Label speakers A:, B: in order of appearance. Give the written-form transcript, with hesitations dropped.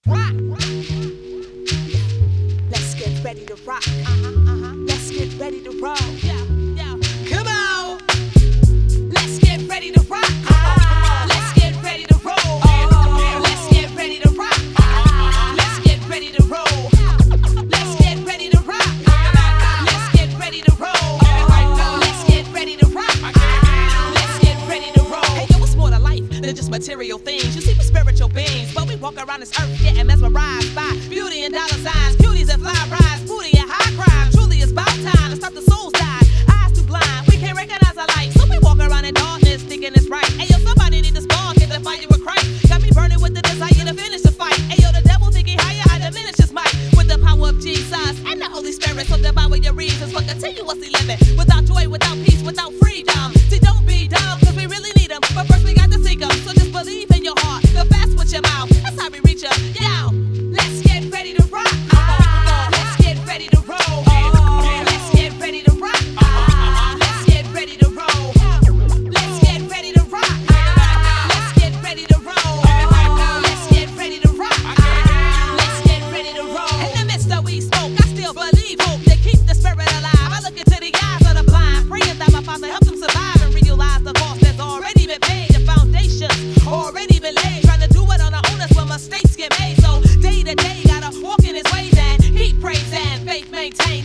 A: Rock. Let's get ready to rock. Let's get ready to roll. Come on. Let's get ready to rock. Let's get ready to roll. Let's get ready to rock. Let's get ready to roll. Let's get ready to rock. Let's get ready to roll. Let's get ready to rock. Let's get ready to roll. Hey, yo, what's more to life than just material things? You see, we spiritual beings, but we walk around this earth getting mesmerized by beauty and dollar signs, cuties and fly rides, booty and high crime. Truly, it's about time to stop the souls die. Eyes too blind, we can't recognize our light, so we walk around in darkness thinking it's right. Hey, yo, somebody need to spark in the fire with Christ. Got me burning with the desire to finish the fight. Hey, yo, the devil thinking higher, I diminish his might with the power of Jesus and the Holy Spirit. So devour your reasons for continuously living without joy, without peace, without freedom. See, don't be dumb, cause we really need them, but first we got to seek them. So just believe in your heart, feel fast with your mouth. That's how we reach up. Yo, let's get ready to rock. Let's get ready to roll. Let's get ready to rock. Let's get ready to roll. Let's get ready to rock. Let's get ready to roll. Let's get ready to rock. Let's get ready to roll. In the midst of we smoke, I still believe hope to keep the spirit alive. I look into the eyes of the blind, praying that my Father help them survive and realize the cost that's already been paid. The foundation's already been laid. Trying to do it on our own, that's when mistakes get made. So day to day, gotta walk in His ways and He prays and faith maintain.